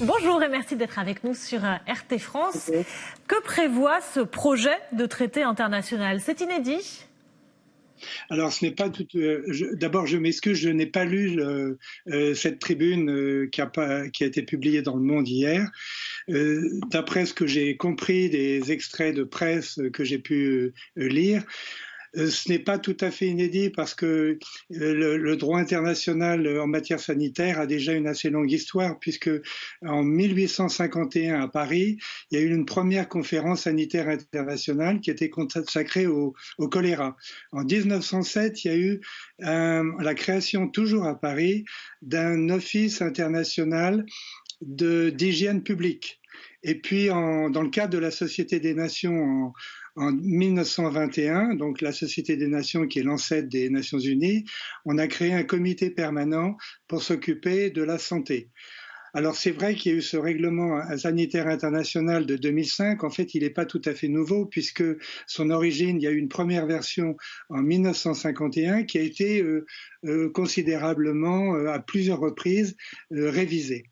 Bonjour et merci d'être avec nous sur RT France. Que prévoit ce projet de traité international? C'est inédit? Alors, ce n'est pas tout. D'abord, je m'excuse, je n'ai pas lu cette tribune qui a été publiée dans Le Monde hier. D'après ce que j'ai compris des extraits de presse que j'ai pu lire, ce n'est pas tout à fait inédit parce que le droit international en matière sanitaire a déjà une assez longue histoire, puisque en 1851 à Paris, il y a eu une première conférence sanitaire internationale qui était consacrée au choléra. En 1907, il y a eu la création, toujours à Paris, d'un office international d'hygiène publique. Et puis, dans le cadre de la Société des Nations en 1921, donc la Société des Nations qui est l'ancêtre des Nations Unies, on a créé un comité permanent pour s'occuper de la santé. Alors c'est vrai qu'il y a eu ce règlement sanitaire international de 2005, en fait il n'est pas tout à fait nouveau puisque son origine, il y a eu une première version en 1951 qui a été considérablement à plusieurs reprises révisée.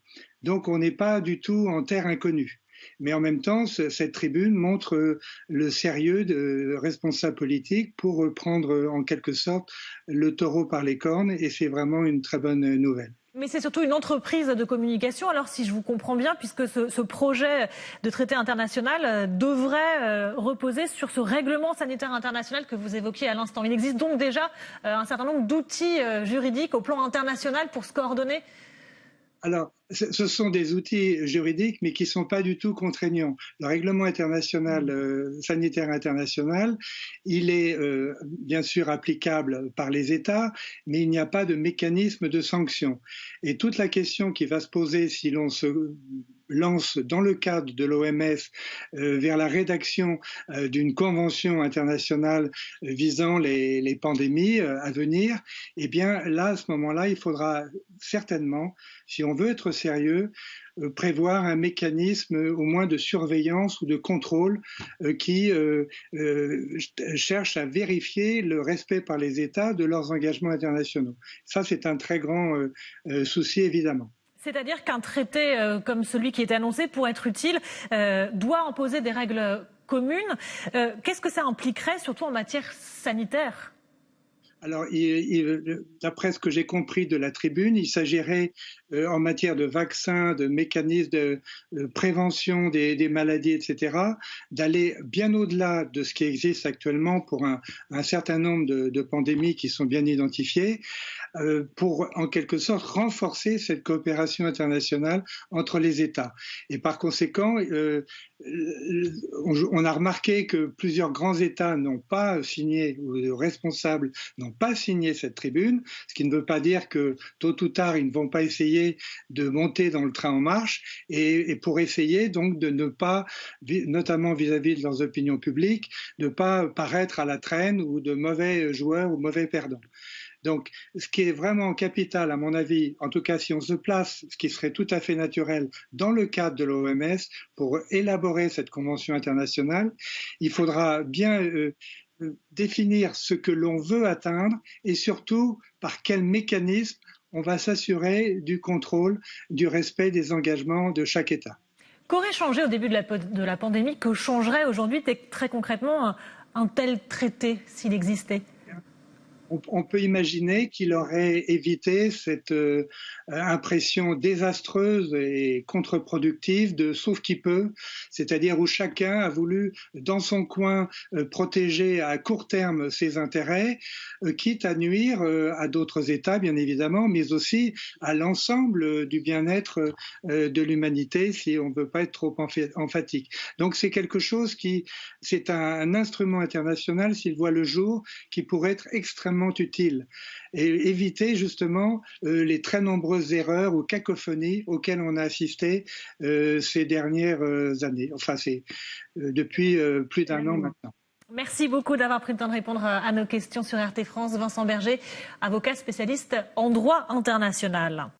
Donc on n'est pas du tout en terre inconnue. Mais en même temps, cette tribune montre le sérieux de responsables politiques pour prendre en quelque sorte le taureau par les cornes, et c'est vraiment une très bonne nouvelle. Mais c'est surtout une entreprise de communication, alors si je vous comprends bien, puisque ce projet de traité international devrait reposer sur ce règlement sanitaire international que vous évoquiez à l'instant. Il existe donc déjà un certain nombre d'outils juridiques au plan international pour se coordonner? Alors, ce sont des outils juridiques, mais qui ne sont pas du tout contraignants. Le règlement international, sanitaire international, il est bien sûr applicable par les États, mais il n'y a pas de mécanisme de sanction. Et toute la question qui va se poser si l'on se lance dans le cadre de l'OMS vers la rédaction d'une convention internationale visant les pandémies à venir, eh bien là, à ce moment-là, il faudra certainement, si on veut être sérieux, prévoir un mécanisme au moins de surveillance ou de contrôle qui cherche à vérifier le respect par les États de leurs engagements internationaux. Ça, c'est un très grand souci, évidemment. C'est-à-dire qu'un traité comme celui qui est annoncé, pour être utile, doit imposer des règles communes. Qu'est-ce que ça impliquerait, surtout en matière sanitaire ? Alors, d'après ce que j'ai compris de la tribune, il s'agirait en matière de vaccins, de mécanismes de prévention des maladies, etc., d'aller bien au-delà de ce qui existe actuellement pour un certain nombre de pandémies qui sont bien identifiées, pour en quelque sorte renforcer cette coopération internationale entre les États. Et par conséquent, on a remarqué que plusieurs grands États n'ont pas signé, ou les responsables n'ont pas signé cette tribune, ce qui ne veut pas dire que tôt ou tard ils ne vont pas essayer de monter dans le train en marche, et pour essayer donc de ne pas, notamment vis-à-vis de leurs opinions publiques, de ne pas paraître à la traîne ou de mauvais joueurs ou mauvais perdants. Donc, ce qui est vraiment capital, à mon avis, en tout cas si on se place, ce qui serait tout à fait naturel dans le cadre de l'OMS, pour élaborer cette convention internationale, il faudra bien définir ce que l'on veut atteindre et surtout par quel mécanisme on va s'assurer du contrôle, du respect des engagements de chaque État. Qu'aurait changé au début de la pandémie, que changerait aujourd'hui très concrètement un tel traité s'il existait ? On peut imaginer qu'il aurait évité cette impression désastreuse et contre-productive de sauve qui peut, c'est-à-dire où chacun a voulu, dans son coin, protéger à court terme ses intérêts, quitte à nuire à d'autres États, bien évidemment, mais aussi à l'ensemble du bien-être de l'humanité, si on ne veut pas être trop emphatique. Donc c'est quelque chose c'est un instrument international, s'il voit le jour, qui pourrait être extrêmement utile et éviter justement les très nombreuses erreurs ou cacophonies auxquelles on a assisté ces dernières années. Enfin, c'est depuis plus d'un an maintenant. Merci beaucoup d'avoir pris le temps de répondre à nos questions sur RT France. Vincent Berger, avocat spécialiste en droit international.